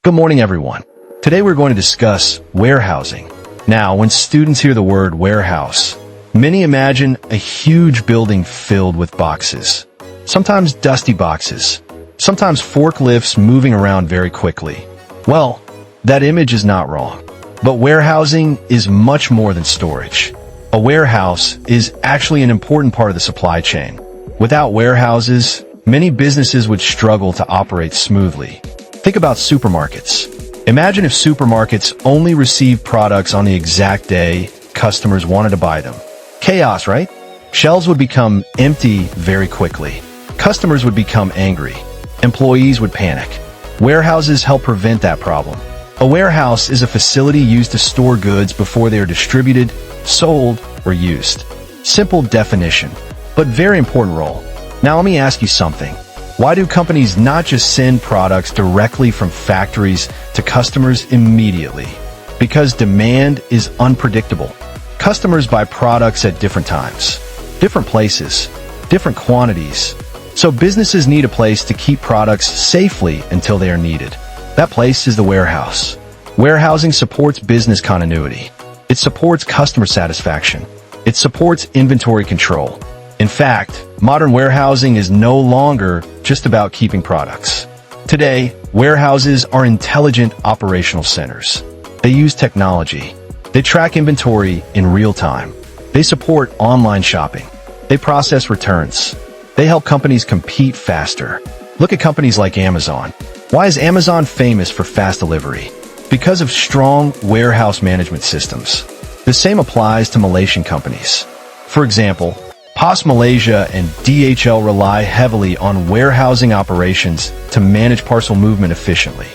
Good morning, everyone. Today we're going to discuss warehousing. Now, when students hear the word warehouse, many imagine a huge building filled with boxes. Sometimes dusty boxes. Sometimes forklifts moving around very quickly. Well, that image is not wrong. But warehousing is much more than storage. A warehouse is actually an important part of the supply chain. Without warehouses, many businesses would struggle to operate smoothly. Think about supermarkets. Imagine if supermarkets only received products on the exact day customers wanted to buy them. Chaos, right? Shelves would become empty very quickly. Customers would become angry. Employees would panic. Warehouses help prevent that problem. A warehouse is a facility used to store goods before they are distributed, sold, or used. Simple definition, but very important role. Now let me ask you something. Why do companies not just send products directly from factories to customers immediately? Because demand is unpredictable. Customers buy products at different times, different places, different quantities. So businesses need a place to keep products safely until they are needed. That place is the warehouse. Warehousing supports business continuity. It supports customer satisfaction. It supports inventory control. In fact, modern warehousing is no longer just about keeping products. Today, warehouses are intelligent operational centers. They use technology. They track inventory in real time. They support online shopping. They process returns. They help companies compete faster. Look at companies like Amazon. Why is Amazon famous for fast delivery? Because of strong warehouse management systems. The same applies to Malaysian companies. For example, POS Malaysia and DHL rely heavily on warehousing operations to manage parcel movement efficiently.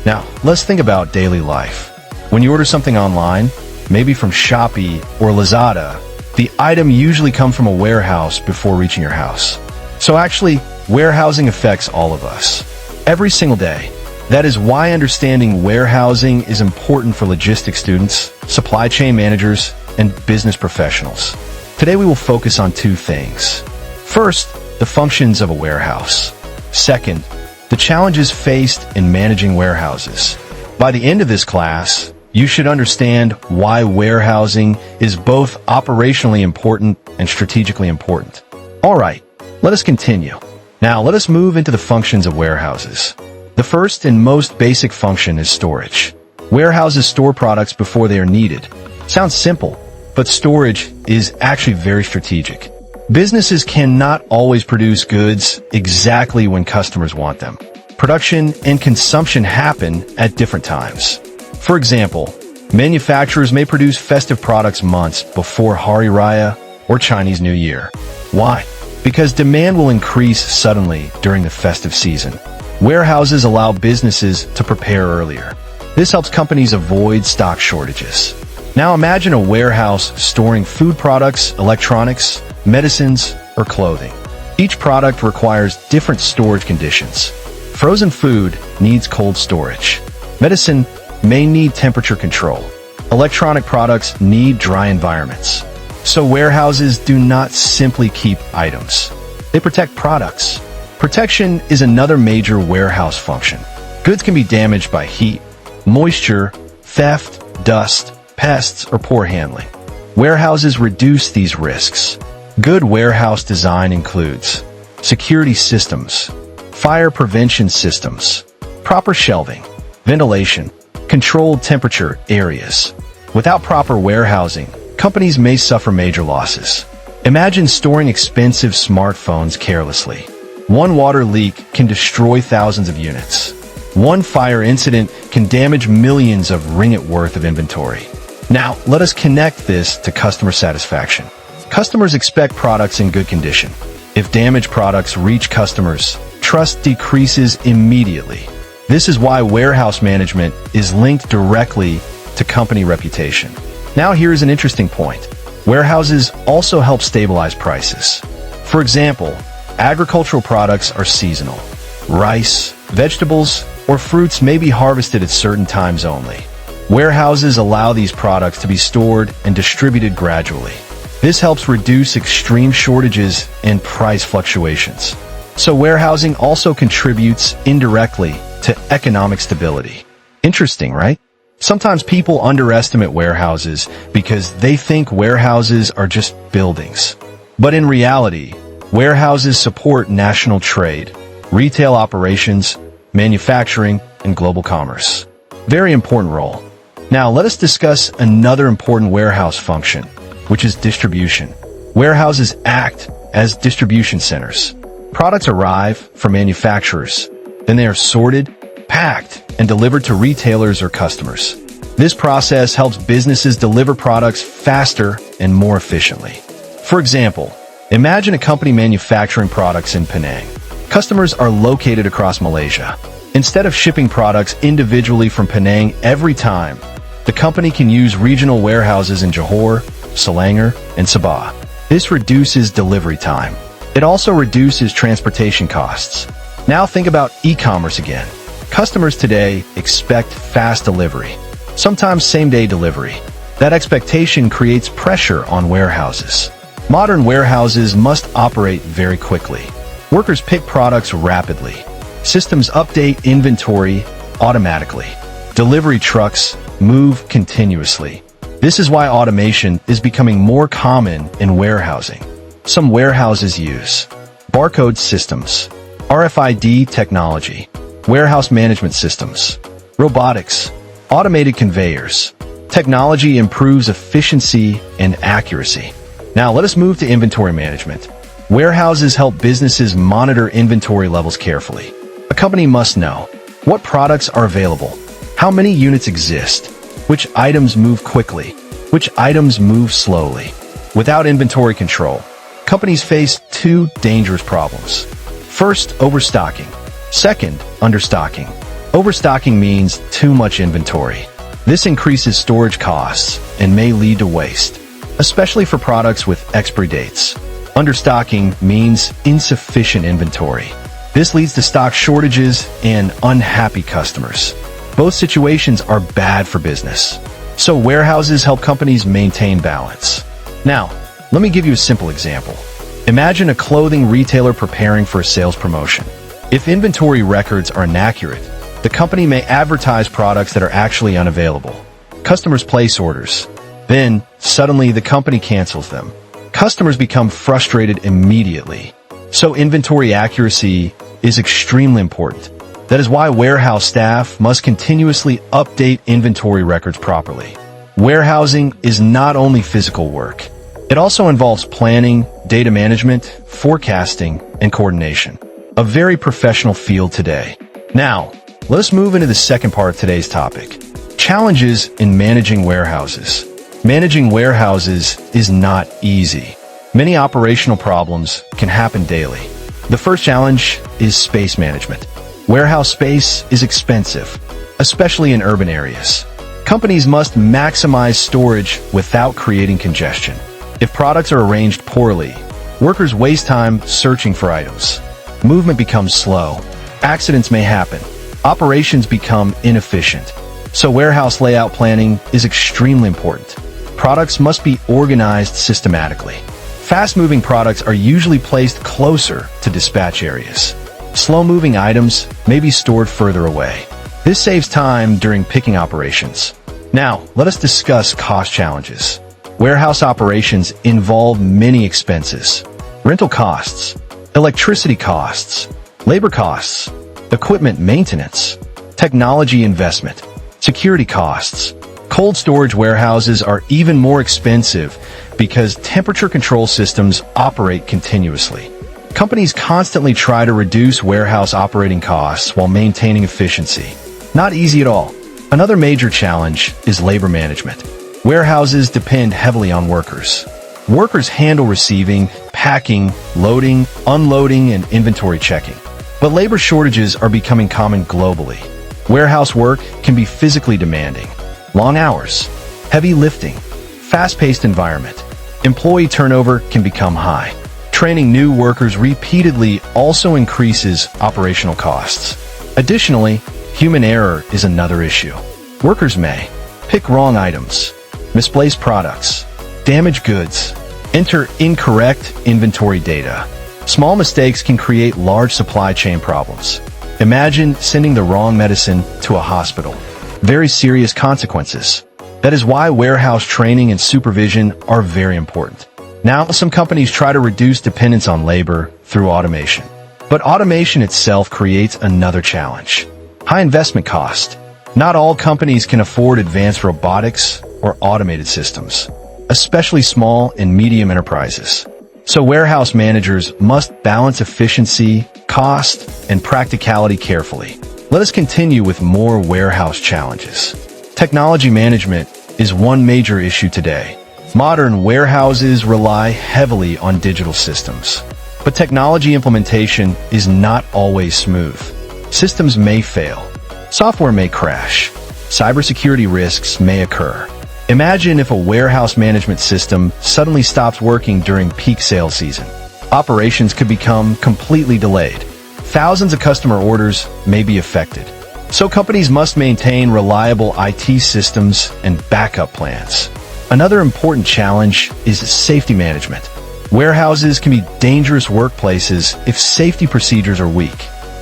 Now, let's think about daily life. When you order something online, maybe from Shopee or Lazada, the item usually comes from a warehouse before reaching your house. So actually, warehousing affects all of us, every single day. That is why understanding warehousing is important for logistics students, supply chain managers, and business professionals. Today we will focus on two things. First, the functions of a warehouse. Second, the challenges faced in managing warehouses. By the end of this class, you should understand why warehousing is both operationally important and strategically important. All right, let us continue. Now let us move into the functions of warehouses. The first and most basic function is storage. Warehouses store products before they are needed. Sounds simple, but storage is actually very strategic. Businesses cannot always produce goods exactly when customers want them. Production and consumption happen at different times. For example, manufacturers may produce festive products months before Hari Raya or Chinese New Year. Why? Because demand will increase suddenly during the festive season. Warehouses allow businesses to prepare earlier. This helps companies avoid stock shortages. Now imagine a warehouse storing food products, electronics, medicines, or clothing. Each product requires different storage conditions. Frozen food needs cold storage. Medicine may need temperature control. Electronic products need dry environments. So warehouses do not simply keep items. They protect products. Protection is another major warehouse function. Goods can be damaged by heat, moisture, theft, dust, pests, or poor handling. Warehouses reduce these risks. Good warehouse design includes security systems, fire prevention systems, proper shelving, ventilation, controlled temperature areas. Without proper warehousing, companies may suffer major losses. Imagine storing expensive smartphones carelessly. One water leak can destroy thousands of units. One fire incident can damage millions of ringgit worth of inventory. Now, let us connect this to customer satisfaction. Customers expect products in good condition. If damaged products reach customers, trust decreases immediately. This is why warehouse management is linked directly to company reputation. Now here's an interesting point. Warehouses also help stabilize prices. For example, agricultural products are seasonal. Rice, vegetables, or fruits may be harvested at certain times only. Warehouses allow these products to be stored and distributed gradually. This helps reduce extreme shortages and price fluctuations. So warehousing also contributes indirectly to economic stability. Interesting, right? Sometimes people underestimate warehouses because they think warehouses are just buildings. But in reality, warehouses support national trade, retail operations, manufacturing, and global commerce. Very important role. Now let us discuss another important warehouse function, which is distribution. Warehouses act as distribution centers. Products arrive from manufacturers, then they are sorted, packed, and delivered to retailers or customers. This process helps businesses deliver products faster and more efficiently. For example, imagine a company manufacturing products in Penang. Customers are located across Malaysia. Instead of shipping products individually from Penang every time, the company can use regional warehouses in Johor, Selangor, and Sabah. This reduces delivery time. It also reduces transportation costs. Now think about e-commerce again. Customers today expect fast delivery, sometimes same-day delivery. That expectation creates pressure on warehouses. Modern warehouses must operate very quickly. Workers pick products rapidly. Systems update inventory automatically. Delivery trucks move continuously. This is why automation is becoming more common in warehousing. Some warehouses use barcode systems, RFID technology, warehouse management systems, robotics, automated conveyors. Technology improves efficiency and accuracy. Now let us move to inventory management. Warehouses help businesses monitor inventory levels carefully. A company must know what products are available, how many units exist, which items move quickly, which items move slowly. Without inventory control, companies face two dangerous problems. First, overstocking. Second, understocking. Overstocking means too much inventory. This increases storage costs and may lead to waste, especially for products with expiry dates. Understocking means insufficient inventory. This leads to stock shortages and unhappy customers. Both situations are bad for business. So warehouses help companies maintain balance. Now, let me give you a simple example. Imagine a clothing retailer preparing for a sales promotion. If inventory records are inaccurate, the company may advertise products that are actually unavailable. Customers place orders. Then, suddenly the company cancels them. Customers become frustrated immediately. So inventory accuracy is extremely important. That is why warehouse staff must continuously update inventory records properly. Warehousing is not only physical work. It also involves planning, data management, forecasting, and coordination. A very professional field today. Now, let us move into the second part of today's topic. Challenges in managing warehouses. Managing warehouses is not easy. Many operational problems can happen daily. The first challenge is space management. Warehouse space is expensive, especially in urban areas. Companies must maximize storage without creating congestion. If products are arranged poorly, workers waste time searching for items. Movement becomes slow. Accidents may happen. Operations become inefficient. So warehouse layout planning is extremely important. Products must be organized systematically. Fast-moving products are usually placed closer to dispatch areas. Slow-moving items may be stored further away. This saves time during picking operations. Now, let us discuss cost challenges. Warehouse operations involve many expenses. Rental costs, electricity costs, labor costs, equipment maintenance, technology investment, security costs. Cold storage warehouses are even more expensive because temperature control systems operate continuously. Companies constantly try to reduce warehouse operating costs while maintaining efficiency. Not easy at all. Another major challenge is labor management. Warehouses depend heavily on workers. Workers handle receiving, packing, loading, unloading, and inventory checking. But labor shortages are becoming common globally. Warehouse work can be physically demanding. Long hours, heavy lifting, fast-paced environment. Employee turnover can become high. Training new workers repeatedly also increases operational costs. Additionally, human error is another issue. Workers may pick wrong items, misplace products, damage goods, enter incorrect inventory data. Small mistakes can create large supply chain problems. Imagine sending the wrong medicine to a hospital. very serious consequences. That is why warehouse training and supervision are very important. Now, some companies try to reduce dependence on labor through automation. But automation itself creates another challenge: high investment cost. Not all companies can afford advanced robotics or automated systems, especially small and medium enterprises. So warehouse managers must balance efficiency, cost, and practicality carefully. Let us continue with more warehouse challenges. Technology management is one major issue today. Modern warehouses rely heavily on digital systems, but technology implementation is not always smooth. Systems may fail, software may crash, cybersecurity risks may occur. Imagine if a warehouse management system suddenly stops working during peak sales season. Operations could become completely delayed. Thousands of customer orders may be affected. So companies must maintain reliable IT systems and backup plans. Another important challenge is safety management. Warehouses can be dangerous workplaces if safety procedures are weak.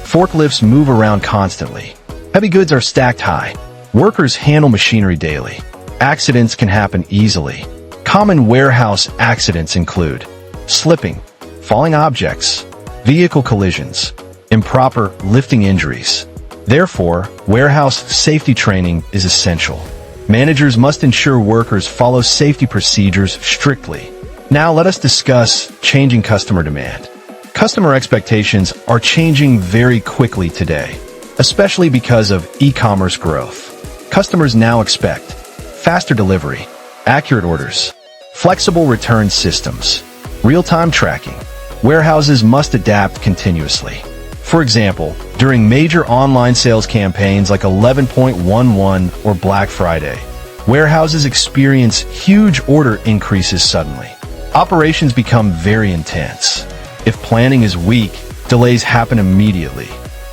Forklifts move around constantly. Heavy goods are stacked high. Workers handle machinery daily. Accidents can happen easily. Common warehouse accidents include slipping, falling objects, vehicle collisions, improper lifting injuries. Therefore, warehouse safety training is essential. Managers must ensure workers follow safety procedures strictly. Now let us discuss changing customer demand. Customer expectations are changing very quickly today, especially because of e-commerce growth. Customers now expect faster delivery, accurate orders, flexible return systems, real-time tracking. Warehouses must adapt continuously. For example, during major online sales campaigns like 11.11 or Black Friday, warehouses experience huge order increases suddenly. Operations become very intense. If planning is weak, delays happen immediately.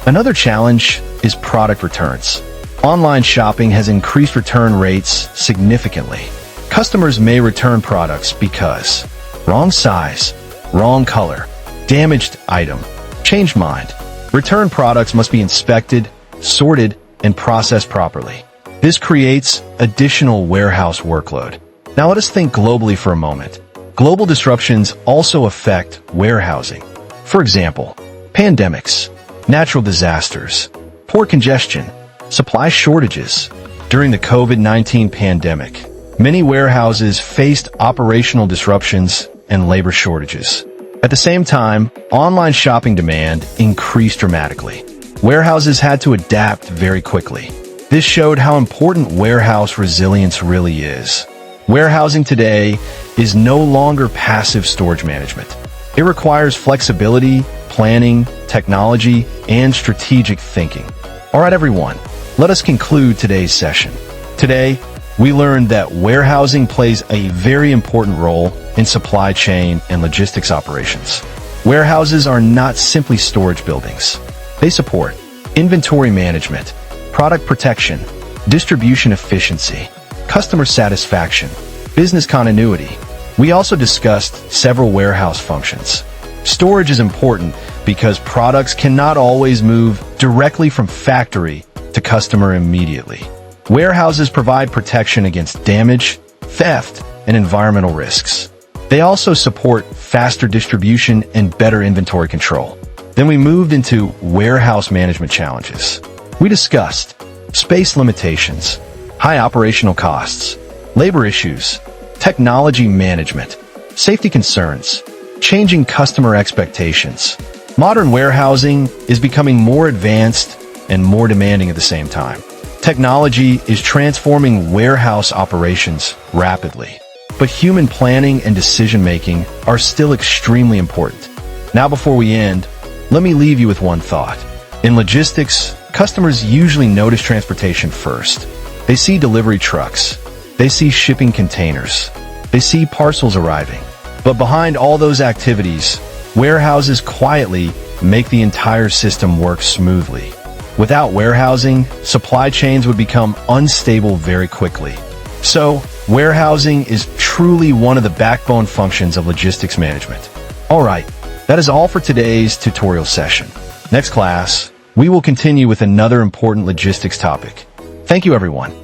Another challenge is product returns. Online shopping has increased return rates significantly. Customers may return products because wrong size, wrong color, damaged item, changed mind. Return products must be inspected, sorted, and processed properly. This creates additional warehouse workload. Now let us think globally for a moment. Global disruptions also affect warehousing. For example, pandemics, natural disasters, port congestion, supply shortages. During the COVID-19 pandemic, many warehouses faced operational disruptions and labor shortages. At the same time, online shopping demand increased dramatically. Warehouses had to adapt very quickly. This showed how important warehouse resilience really is. Warehousing today is no longer passive storage management. It requires flexibility, planning, technology, and strategic thinking. All right, everyone, let us conclude today's session. Today, we learned that warehousing plays a very important role in supply chain and logistics operations. Warehouses are not simply storage buildings. They support inventory management, product protection, distribution efficiency, customer satisfaction, business continuity. We also discussed several warehouse functions. Storage is important because products cannot always move directly from factory to customer immediately. Warehouses provide protection against damage, theft, and environmental risks. They also support faster distribution and better inventory control. Then we moved into warehouse management challenges. We discussed space limitations, high operational costs, labor issues, technology management, safety concerns, changing customer expectations. Modern warehousing is becoming more advanced and more demanding at the same time. Technology is transforming warehouse operations rapidly, but human planning and decision-making are still extremely important. Now, before we end, let me leave you with one thought. In logistics, customers usually notice transportation first. They see delivery trucks. They see shipping containers. They see parcels arriving. But behind all those activities, warehouses quietly make the entire system work smoothly. Without warehousing, supply chains would become unstable very quickly. So, warehousing is truly one of the backbone functions of logistics management. All right, that is all for today's tutorial session. Next class, we will continue with another important logistics topic: Thank you, everyone.